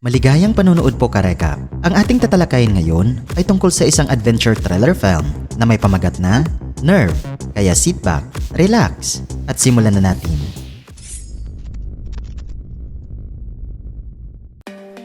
Maligayang panunood po Karekap. Ang ating tatalakayin ngayon ay tungkol sa isang adventure thriller film na may pamagat na Nerve. Kaya sit back, relax, at simulan na natin.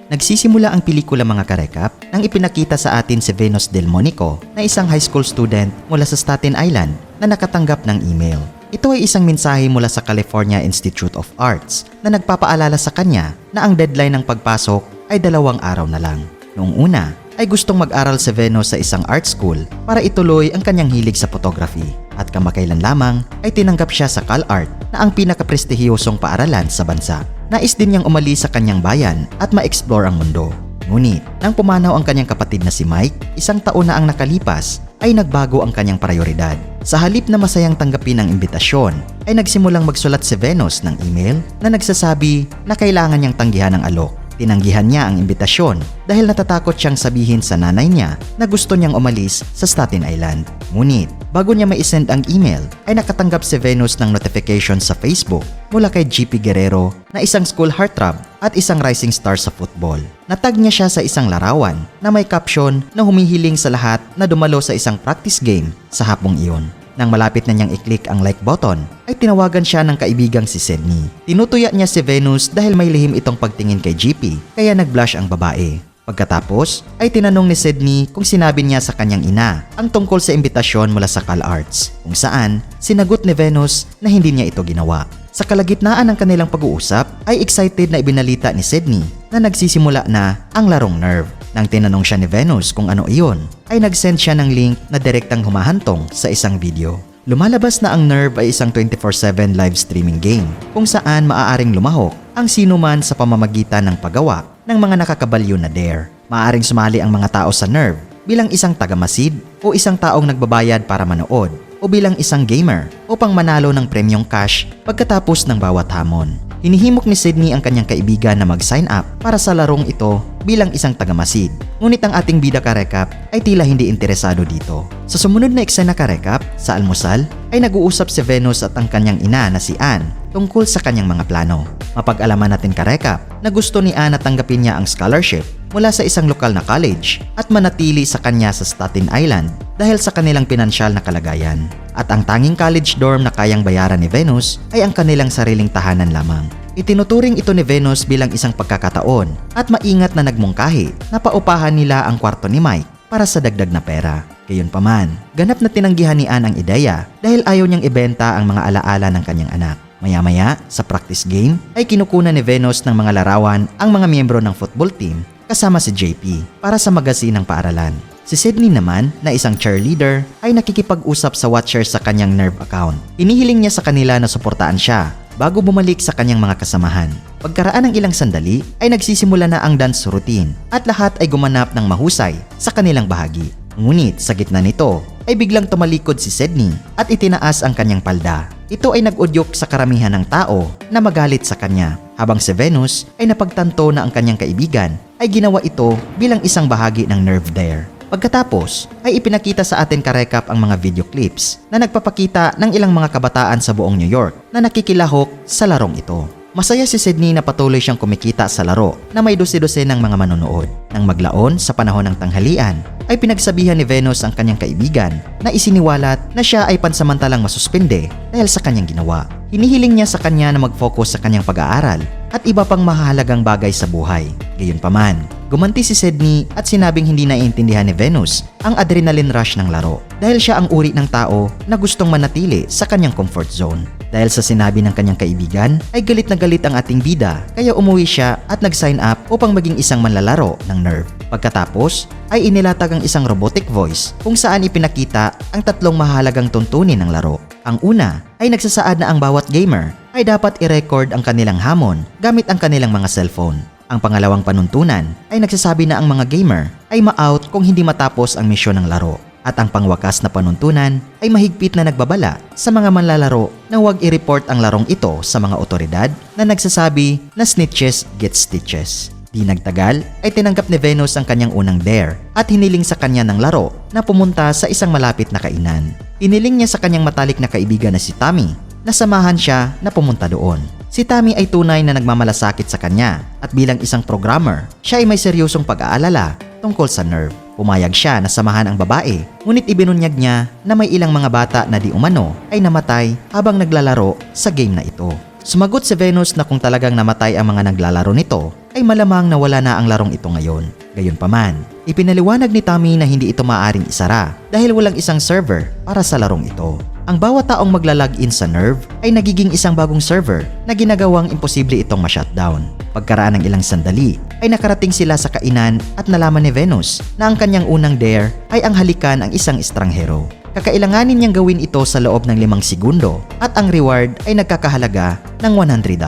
Nagsisimula ang pelikula mga Karekap nang ipinakita sa atin si Venus Del Monico na isang high school student mula sa Staten Island na nakatanggap ng email. Ito ay isang mensahe mula sa California Institute of Arts na nagpapaalala sa kanya na ang deadline ng pagpasok ay 2 araw na lang. Noong una ay gustong mag-aral si Venus sa isang art school para ituloy ang kanyang hilig sa photography. At kamakailan lamang ay tinanggap siya sa CalArt na ang pinakaprestihiyosong paaralan sa bansa. Nais din niyang umalis sa kanyang bayan at ma-explore ang mundo. Ngunit nang pumanaw ang kanyang kapatid na si Mike, 1 taon na ang nakalipas, ay nagbago ang kanyang prioridad. Sa halip na masayang tanggapin ang imbitasyon, ay nagsimulang magsulat si Venus ng email na nagsasabi na kailangan niyang tanggihan ang alok. Tinanggihan niya ang imbitasyon dahil natatakot siyang sabihin sa nanay niya na gusto niyang umalis sa Staten Island. Ngunit bago niya ma-send ang email ay nakatanggap si Venus ng notification sa Facebook mula kay GP Guerrero na isang school heartthrob at isang rising star sa football. Natag niya siya sa isang larawan na may caption na humihiling sa lahat na dumalo sa isang practice game sa hapong iyon. Nang malapit na niyang i-click ang like button, ay tinawagan siya ng kaibigang si Sydney. Tinutuya niya si Venus dahil may lihim itong pagtingin kay GP, kaya nag-blush ang babae. Pagkatapos, ay tinanong ni Sydney kung sinabi niya sa kanyang ina ang tungkol sa imbitasyon mula sa CalArts, kung saan sinagot ni Venus na hindi niya ito ginawa. Sa kalagitnaan ng kanilang pag-uusap, ay excited na ibinalita ni Sydney na nagsisimula na ang larong Nerve. Nang tinanong siya ni Venus kung ano iyon, ay nag-send siya ng link na direktang humahantong sa isang video. Lumalabas na ang Nerve ay isang 24/7 live streaming game kung saan maaaring lumahok ang sinuman sa pamamagitan ng paggawa ng mga nakakabalyo na dare. Maaaring sumali ang mga tao sa Nerve bilang isang tagamasid o isang taong nagbabayad para manood o bilang isang gamer upang manalo ng premyong cash pagkatapos ng bawat hamon. Hinihimok ni Sydney ang kanyang kaibigan na mag-sign up para sa larong ito bilang isang tagamasid. Ngunit ang ating bida Karekap ay tila hindi interesado dito. Sa sumunod na eksena Karekap, sa almusal, ay nag-uusap si Venus at ang kanyang ina na si Anne tungkol sa kanyang mga plano. Mapag-alaman natin Karekap na gusto ni Anne na tanggapin niya ang scholarship mula sa isang lokal na college at manatili sa kanya sa Staten Island dahil sa kanilang pinansyal na kalagayan. At ang tanging college dorm na kayang bayaran ni Venus ay ang kanilang sariling tahanan lamang. Itinuturing ito ni Venus bilang isang pagkakataon at maingat na nagmungkahi na paupahan nila ang kwarto ni Mike para sa dagdag na pera. Gayunpaman, ganap na tinanggihan ni Anne ang ideya dahil ayaw niyang ibenta ang mga alaala ng kanyang anak. Maya-maya, sa practice game, ay kinukunan ni Venus ng mga larawan ang mga miyembro ng football team kasama si JP para sa magasin ng paaralan. Si Sydney naman, na isang cheerleader, ay nakikipag-usap sa watchers sa kanyang Nerve account. Inihiling niya sa kanila na suportaan siya bago bumalik sa kanyang mga kasamahan. Pagkaraan ng ilang sandali, ay nagsisimula na ang dance routine at lahat ay gumanap ng mahusay sa kanilang bahagi. Ngunit sa gitna nito, ay biglang tumalikod si Sydney at itinaas ang kanyang palda. Ito ay nag-udyok sa karamihan ng tao na magalit sa kanya, habang si Venus ay napagtanto na ang kanyang kaibigan ay ginawa ito bilang isang bahagi ng Nerve Dare. Pagkatapos ay ipinakita sa atin Karekap ang mga video clips na nagpapakita ng ilang mga kabataan sa buong New York na nakikilahok sa larong ito. Masaya si Sydney na patuloy siyang kumikita sa laro na may dose-dose ng mga manonood. Nang maglaon sa panahon ng tanghalian, ay pinagsabihan ni Venus ang kanyang kaibigan na isiniwalat na siya ay pansamantalang masuspende dahil sa kanyang ginawa. Hinihiling niya sa kanya na mag-focus sa kanyang pag-aaral at iba pang mahalagang bagay sa buhay. Gayunpaman, gumanti si Sydney at sinabing hindi naiintindihan ni Venus ang adrenaline rush ng laro dahil siya ang uri ng tao na gustong manatili sa kanyang comfort zone. Dahil sa sinabi ng kanyang kaibigan ay galit na galit ang ating bida kaya umuwi siya at nag-sign up upang maging isang manlalaro ng Nerve. Pagkatapos ay inilatag ang isang robotic voice kung saan ipinakita ang 3 mahalagang tuntunin ng laro. Ang una ay nagsasaad na ang bawat gamer ay dapat i-record ang kanilang hamon gamit ang kanilang mga cellphone. Ang pangalawang panuntunan ay nagsasabi na ang mga gamer ay ma-out kung hindi matapos ang misyon ng laro. At ang pangwakas na panuntunan ay mahigpit na nagbabala sa mga manlalaro na huwag i-report ang larong ito sa mga otoridad na nagsasabi na snitches get stitches. Di nagtagal ay tinanggap ni Venus ang kanyang unang dare at hiniling sa kanya ng laro na pumunta sa isang malapit na kainan. Iniling niya sa kanyang matalik na kaibigan na si Tommy nasamahan siya na pumunta doon. Si Tammy ay tunay na nagmamalasakit sa kanya at bilang isang programmer, siya ay may seryosong pag-aalala tungkol sa Nerve. Pumayag siya na samahan ang babae, ngunit ibinunyag niya na may ilang mga bata na di umano ay namatay habang naglalaro sa game na ito. Sumagot si Venus na kung talagang namatay ang mga naglalaro nito, ay malamang na wala na ang larong ito ngayon. Gayunpaman, ipinaliwanag ni Tammy na hindi ito maaaring isara dahil walang isang server para sa larong ito. Ang bawat taong magla-login sa Nerve ay nagiging isang bagong server na ginagawang imposible itong ma-shutdown. Pagkaraan ng ilang sandali ay nakarating sila sa kainan at nalaman ni Venus na ang kanyang unang dare ay ang halikan ang isang estranghero. Kakailanganin niyang gawin ito sa loob ng 5 segundo at ang reward ay nagkakahalaga ng $100.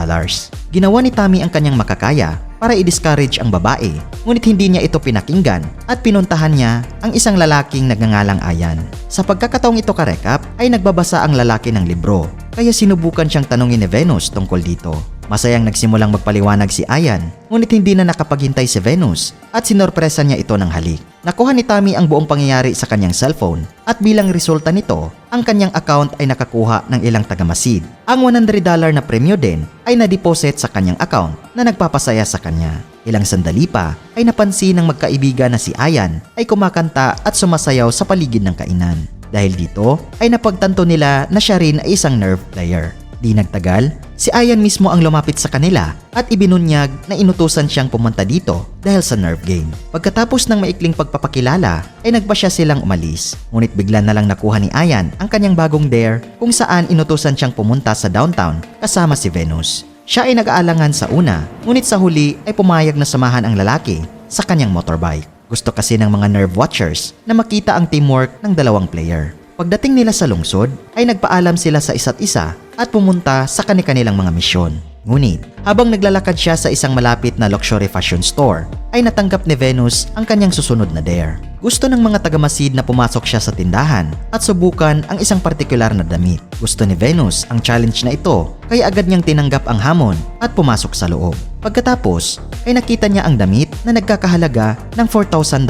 Ginawa ni Tammy ang kanyang makakaya para i-discourage ang babae, ngunit hindi niya ito pinakinggan at pinuntahan niya ang isang lalaking nagngangalang Ayan. Sa pagkakataong ito karekap ay nagbabasa ang lalaki ng libro, kaya sinubukan siyang tanungin ni Venus tungkol dito. Masayang nagsimulang magpaliwanag si Ayan, ngunit hindi na nakapaghintay si Venus at sinorpresa niya ito ng halik. Nakuha ni Tammy ang buong pangyayari sa kanyang cellphone at bilang resulta nito, ang kanyang account ay nakakuha ng ilang tagamasid. Ang $100 na premyo din ay na-deposit sa kanyang account na nagpapasaya sa kanya. Ilang sandali pa ay napansin ng magkaibigan na si Ayan ay kumakanta at sumasayaw sa paligid ng kainan. Dahil dito ay napagtanto nila na siya rin ay isang Nerve player. Di nagtagal, si Ayan mismo ang lumapit sa kanila at ibinunyag na inutusan siyang pumunta dito dahil sa Nerve game. Pagkatapos ng maikling pagpapakilala ay nagpasya silang umalis. Ngunit bigla na lang nakuha ni Ayan ang kanyang bagong dare kung saan inutusan siyang pumunta sa downtown kasama si Venus. Siya ay nag-aalangan sa una, ngunit sa huli ay pumayag na samahan ang lalaki sa kanyang motorbike. Gusto kasi ng mga Nerve watchers na makita ang teamwork ng dalawang player. Pagdating nila sa lungsod ay nagpaalam sila sa isa't isa at pumunta sa kani-kanilang mga misyon. Ngunit habang naglalakad siya sa isang malapit na luxury fashion store ay natanggap ni Venus ang kanyang susunod na dare. Gusto ng mga tagamasid na pumasok siya sa tindahan at subukan ang isang partikular na damit. Gusto ni Venus ang challenge na ito kaya agad niyang tinanggap ang hamon at pumasok sa loob. Pagkatapos ay nakita niya ang damit na nagkakahalaga ng $4,000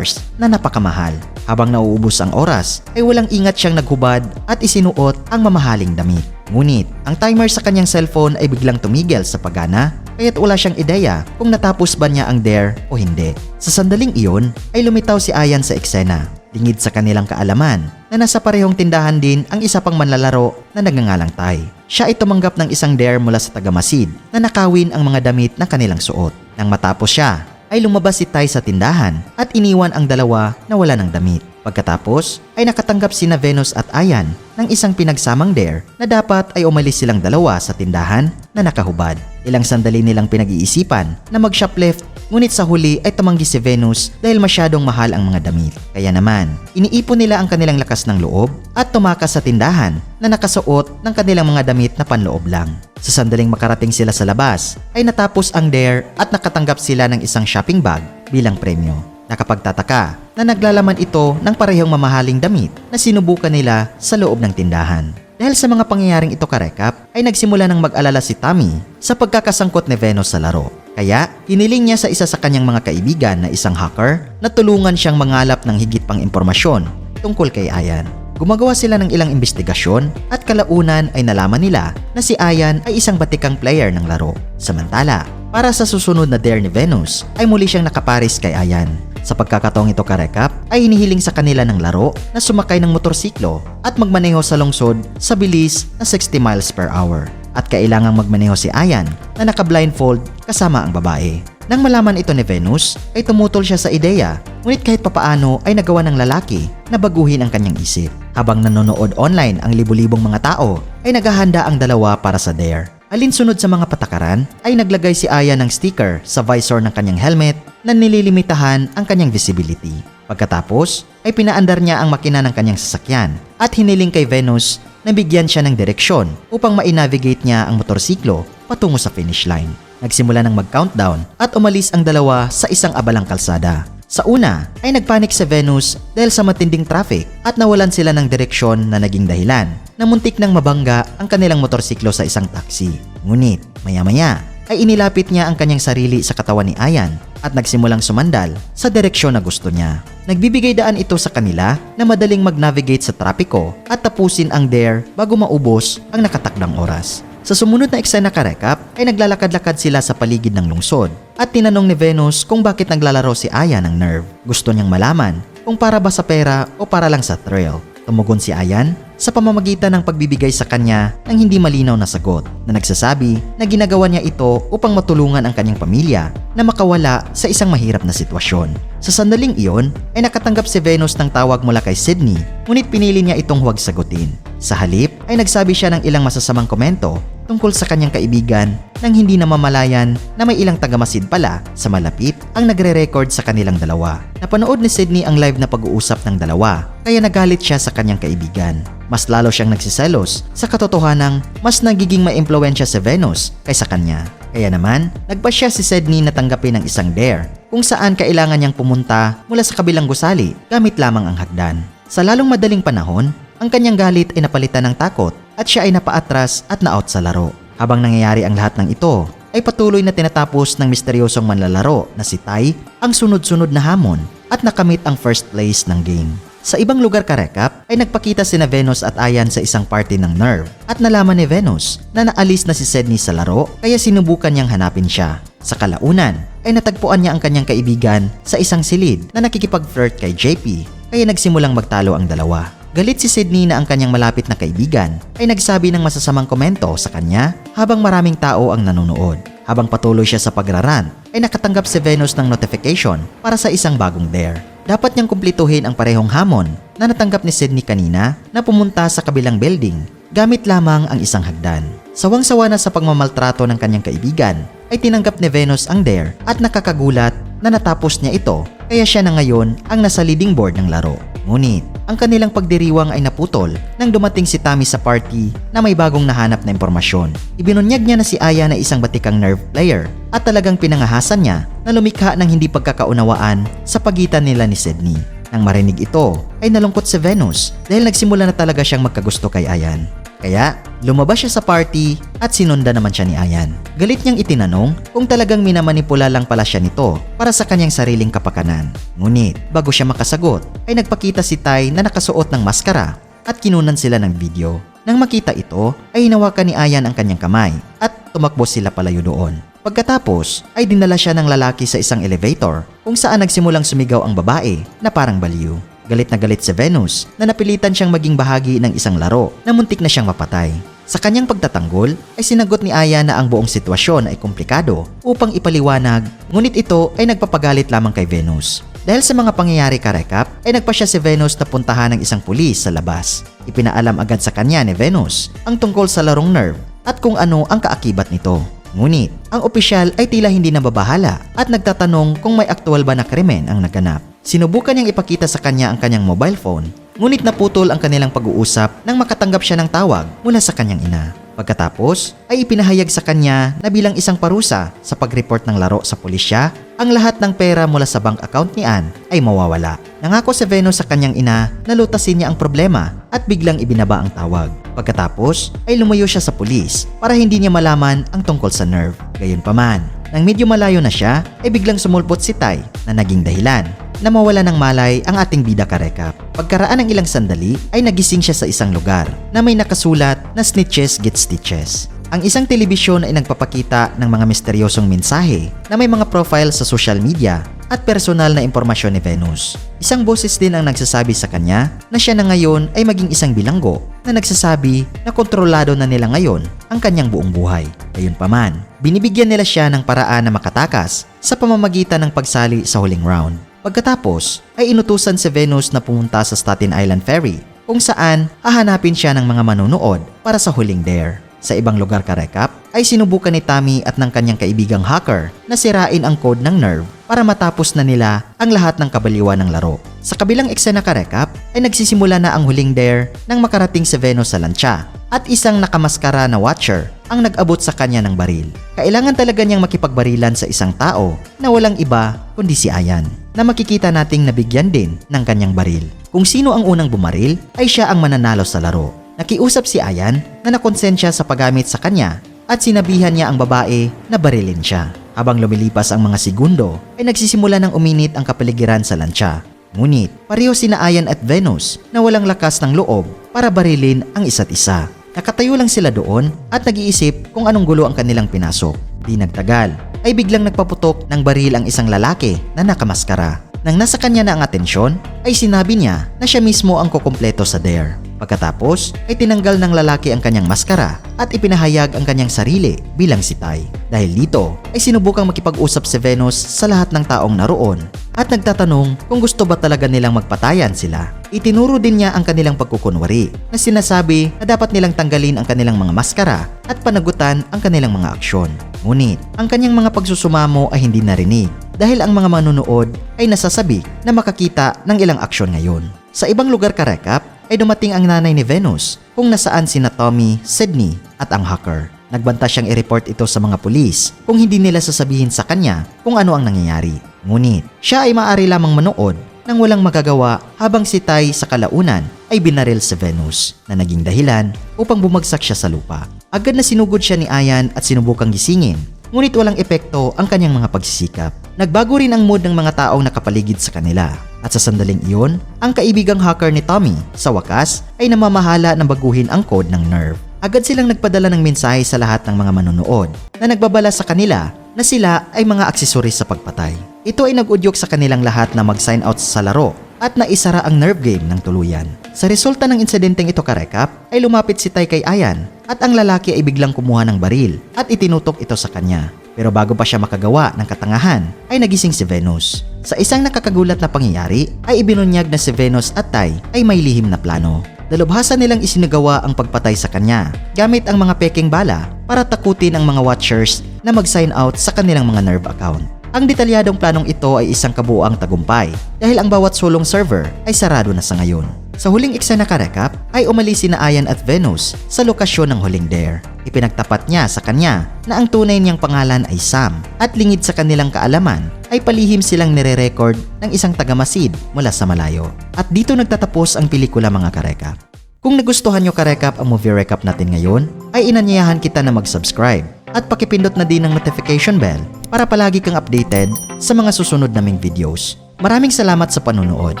na napakamahal. Habang nauubos ang oras ay walang ingat siyang naghubad at isinuot ang mamahaling damit. Ngunit ang timer sa kanyang cellphone ay biglang tumigil sa paggana kaya't wala siyang ideya kung natapos ba niya ang dare o hindi. Sa sandaling iyon ay lumitaw si Ayan sa eksena. Lingid sa kanilang kaalaman na nasa parehong tindahan din ang isa pang manlalaro na nagngangalang Ty. Siya ay tumanggap ng isang dare mula sa tagamasid na nakawin ang mga damit na kanilang suot. Nang matapos siya ay lumabas si Ty sa tindahan at iniwan ang dalawa na wala ng damit. Pagkatapos ay nakatanggap sina Venus at Ayan ng isang pinagsamang dare na dapat ay umalis silang dalawa sa tindahan na nakahubad. Ilang sandali nilang pinag-iisipan na mag-shoplift, ngunit sa huli ay tumanggi si Venus dahil masyadong mahal ang mga damit. Kaya naman, iniipon nila ang kanilang lakas ng loob at tumakas sa tindahan na nakasuot ng kanilang mga damit na panloob lang. Sa sandaling makarating sila sa labas ay natapos ang dare at nakatanggap sila ng isang shopping bag bilang premyo. Nakapagtataka na naglalaman ito ng parehong mamahaling damit na sinubukan nila sa loob ng tindahan. Dahil sa mga pangyayaring ito karekap ay nagsimula ng mag-alala si Tammy sa pagkakasangkot ni Venus sa laro. Kaya hiniling niya sa isa sa kanyang mga kaibigan na isang hacker na tulungan siyang mangalap ng higit pang impormasyon tungkol kay Ayan. Gumagawa sila ng ilang investigasyon at kalaunan ay nalaman nila na si Ayan ay isang batikang player ng laro. Samantala, para sa susunod na dare ni Venus ay muli siyang nakaparis kay Ayan. Sa pagkakataong ito karekap ay hinihiling sa kanila ng laro na sumakay ng motorsiklo at magmaneho sa lungsod sa bilis na 60 miles per hour. At kailangang magmaneho si Ayan na naka-blindfold kasama ang babae. Nang malaman ito ni Venus ay tumutol siya sa ideya, ngunit kahit papaano ay nagawa ng lalaki na baguhin ang kanyang isip. Habang nanonood online ang libu-libong mga tao ay naghahanda ang dalawa para sa dare. Alinsunod sa mga patakaran ay naglagay si Aya ng sticker sa visor ng kanyang helmet na nililimitahan ang kanyang visibility. Pagkatapos ay pinaandar niya ang makina ng kanyang sasakyan at hiniling kay Venus na bigyan siya ng direksyon upang ma-navigate niya ang motorsiklo patungo sa finish line. Nagsimula ng mag-countdown at umalis ang dalawa sa isang abalang kalsada. Sa una ay nagpanik si Venus dahil sa matinding traffic at nawalan sila ng direksyon na naging dahilan na muntik nang mabangga ang kanilang motorsiklo sa isang taxi. Ngunit maya-maya ay inilapit niya ang kanyang sarili sa katawan ni Ayan at nagsimulang sumandal sa direksyon na gusto niya. Nagbibigay daan ito sa kanila na madaling mag-navigate sa trapiko at tapusin ang dare bago maubos ang nakatakdang oras. Sa sumunod na eksena ka-recap ay naglalakad-lakad sila sa paligid ng lungsod at tinanong ni Venus kung bakit naglalaro si Aya ng Nerve. Gusto niyang malaman kung para ba sa pera o para lang sa thrill. Tumugon si Ayan sa pamamagitan ng pagbibigay sa kanya ng hindi malinaw na sagot na nagsasabi na ginagawa niya ito upang matulungan ang kanyang pamilya na makawala sa isang mahirap na sitwasyon. Sa sandaling iyon ay nakatanggap si Venus ng tawag mula kay Sydney, ngunit pinili niya itong huwag sagutin. Sa halip ay nagsabi siya ng ilang masasamang komento tungkol sa kanyang kaibigan nang hindi namamalayan na may ilang tagamasid pala sa malapit ang nagre-record sa kanilang dalawa. Napanood ni Sydney ang live na pag-uusap ng dalawa kaya nagalit siya sa kanyang kaibigan. Mas lalo siyang nagsiselos sa katotohanang mas nagiging maimpluwensya si Venus kaysa kanya. Kaya naman, nagpasya si Sydney na tanggapin ang isang dare kung saan kailangan niyang pumunta mula sa kabilang gusali gamit lamang ang hagdan. Sa lalong madaling panahon, ang kanyang galit ay napalitan ng takot at siya ay napaatras at na-out sa laro. Habang nangyayari ang lahat ng ito, ay patuloy na tinatapos ng misteryosong manlalaro na si Tai ang sunod-sunod na hamon at nakamit ang first place ng game. Sa ibang lugar ka-recap ay nagpakita sina Venus at Ayan sa isang party ng Nerve at nalaman ni Venus na naalis na si Sydney sa laro kaya sinubukan niyang hanapin siya. Sa kalaunan ay natagpuan niya ang kanyang kaibigan sa isang silid na nakikipag-flirt kay JP kaya nagsimulang magtalo ang dalawa. Galit si Sydney na ang kanyang malapit na kaibigan ay nagsabi ng masasamang komento sa kanya habang maraming tao ang nanonood. Habang patuloy siya sa pagrarant ay nakatanggap si Venus ng notification para sa isang bagong dare. Dapat niyang kumplituhin ang parehong hamon na natanggap ni Sydney kanina na pumunta sa kabilang building gamit lamang ang isang hagdan. Sawang-sawa na sa pagmamaltrato ng kanyang kaibigan ay tinanggap ni Venus ang dare at nakakagulat na natapos niya ito kaya siya na ngayon ang nasa leading board ng laro. Ngunit, ang kanilang pagdiriwang ay naputol nang dumating si Tommy sa party na may bagong nahanap na impormasyon. Ibinunyag niya na si Aya na isang batikang Nerve player at talagang pinangahasan niya na lumikha ng hindi pagkakaunawaan sa pagitan nila ni Sydney. Nang marinig ito, ay nalungkot si Venus dahil nagsimula na talaga siyang magkagusto kay Ayan. Kaya, lumabas siya sa party at sinunda naman siya ni Ayan. Galit niyang itinanong kung talagang minamanipula lang pala siya nito para sa kanyang sariling kapakanan. Ngunit, bago siya makasagot, ay nagpakita si Tai na nakasuot ng maskara at kinunan sila ng video. Nang makita ito, ay hinawakan ni Ayan ang kanyang kamay at tumakbo sila palayo doon. Pagkatapos, ay dinala siya ng lalaki sa isang elevator kung saan nagsimulang sumigaw ang babae na parang baliw. Galit na galit si Venus na napilitan siyang maging bahagi ng isang laro na muntik na siyang mapatay. Sa kanyang pagtatanggol ay sinagot ni Aya na ang buong sitwasyon ay komplikado upang ipaliwanag, ngunit ito ay nagpapagalit lamang kay Venus. Dahil sa mga pangyayari ka-recap ay nagpasya si Venus na puntahan ng isang pulis sa labas. Ipinaalam agad sa kanya ni Venus ang tungkol sa larong Nerve at kung ano ang kaakibat nito. Ngunit, ang opisyal ay tila hindi nababahala at nagtatanong kung may aktwal ba na krimen ang naganap. Sinubukan niyang ipakita sa kanya ang kanyang mobile phone, ngunit naputol ang kanilang pag-uusap nang makatanggap siya ng tawag mula sa kanyang ina. Pagkatapos, ay ipinahayag sa kanya na bilang isang parusa sa pag-report ng laro sa pulisya, ang lahat ng pera mula sa bank account ni Ann ay mawawala. Nangako si Venus sa kanyang ina na lutasin niya ang problema at biglang ibinaba ang tawag. Pagkatapos, ay lumayo siya sa pulis para hindi niya malaman ang tungkol sa Nerve. Gayunpaman, nang medyo malayo na siya, ay biglang sumulpot si Tai na naging dahilan na mawala ng malay ang ating bida ka-recap. Pagkaraan ng ilang sandali ay nagising siya sa isang lugar na may nakasulat na snitches get stitches. Ang isang telebisyon ay nagpapakita ng mga misteryosong mensahe na may mga profile sa social media at personal na impormasyon ni Venus. Isang boses din ang nagsasabi sa kanya na siya na ngayon ay maging isang bilanggo na nagsasabi na kontrolado na nila ngayon ang kanyang buong buhay. Gayunpaman, binibigyan nila siya ng paraan na makatakas sa pamamagitan ng pagsali sa huling round. Pagkatapos ay inutusan si Venus na pumunta sa Staten Island Ferry kung saan hahanapin siya ng mga manonood para sa huling dare. Sa ibang lugar ka-recap ay sinubukan ni Tommy at ng kanyang kaibigang hacker na sirain ang code ng Nerve para matapos na nila ang lahat ng kabaliwan ng laro. Sa kabilang eksena ka-recap ay nagsisimula na ang huling dare nang makarating si Venus sa lansya at isang nakamaskara na watcher ang nag-abot sa kanya ng baril. Kailangan talaga niyang makipagbarilan sa isang tao na walang iba kundi si Ayan, na makikita nating nabigyan din ng kanyang baril. Kung sino ang unang bumaril ay siya ang mananalo sa laro. Nakiusap si Ayan na nakonsensya sa paggamit sa kanya at sinabihan niya ang babae na barilin siya. Habang lumilipas ang mga segundo ay nagsisimula ng uminit ang kapaligiran sa lansya. Ngunit pareho sina Ayan at Venus na walang lakas ng loob para barilin ang isa't isa. Nakatayo lang sila doon at nag-iisip kung anong gulo ang kanilang pinasok. Di nagtagal ay biglang nagpaputok ng baril ang isang lalaki na nakamaskara. Nang nasa kanya na ang atensyon, ay sinabi niya na siya mismo ang kukumpleto sa dare. Pagkatapos ay tinanggal ng lalaki ang kanyang maskara at ipinahayag ang kanyang sarili bilang si Tai. Dahil dito ay sinubukang makipag-usap si Venus sa lahat ng taong naroon at nagtatanong kung gusto ba talaga nilang magpatayan sila. Itinuro din niya ang kanilang pagkukunwari na sinasabi na dapat nilang tanggalin ang kanilang mga maskara at panagutan ang kanilang mga aksyon. Ngunit ang kanyang mga pagsusumamo ay hindi narinig dahil ang mga manonood ay nasasabik na makakita ng ilang aksyon ngayon. Sa ibang lugar ka-recap ay dumating ang nanay ni Venus kung nasaan sina Tommy, Sydney at ang hacker. Nagbanta siyang i-report ito sa mga pulis kung hindi nila sasabihin sa kanya kung ano ang nangyayari. Ngunit siya ay maaari lamang manood nang walang magagawa habang si Tai sa kalaunan ay binaril si Venus na naging dahilan upang bumagsak siya sa lupa. Agad na sinugod siya ni Ayan at sinubukang gisingin, ngunit walang epekto ang kanyang mga pagsisikap. Nagbago rin ang mood ng mga taong nakapaligid sa kanila. At sa sandaling iyon, ang kaibigang hacker ni Tommy sa wakas ay namamahala ng baguhin ang code ng Nerve. Agad silang nagpadala ng mensahe sa lahat ng mga manonood na nagbabala sa kanila na sila ay mga aksesoris sa pagpatay. Ito ay nag-udyok sa kanilang lahat na mag-sign out sa laro at naisara ang Nerve game ng tuluyan. Sa resulta ng insidenteng ito ka-recap ay lumapit si Tai kay Ayan at ang lalaki ay biglang kumuha ng baril at itinutok ito sa kanya. Pero bago pa siya makagawa ng katangahan ay nagising si Venus. Sa isang nakakagulat na pangyayari ay ibinunyag na si Venus at Tai ay may lihim na plano. Dalubhasa nilang isinagawa ang pagpatay sa kanya gamit ang mga peking bala para takutin ang mga watchers na mag-sign out sa kanilang mga Nerve account. Ang detalyadong planong ito ay isang kabuuang tagumpay dahil ang bawat sulong server ay sarado na sa ngayon. Sa huling eksena ka-recap ay umalis sina Ayan at Venus sa lokasyon ng huling dare. Ipinagtapat niya sa kanya na ang tunay niyang pangalan ay Sam at lingid sa kanilang kaalaman ay palihim silang nire-record ng isang tagamasid mula sa malayo. At dito nagtatapos ang pelikula mga ka-recap. Kung nagustuhan nyo ka-recap ang movie recap natin ngayon, ay inanyayahan kita na mag-subscribe at pakipindot na din ang notification bell para palagi kang updated sa mga susunod naming videos. Maraming salamat sa panonood.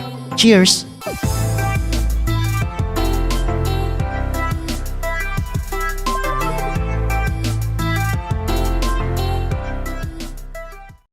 Cheers!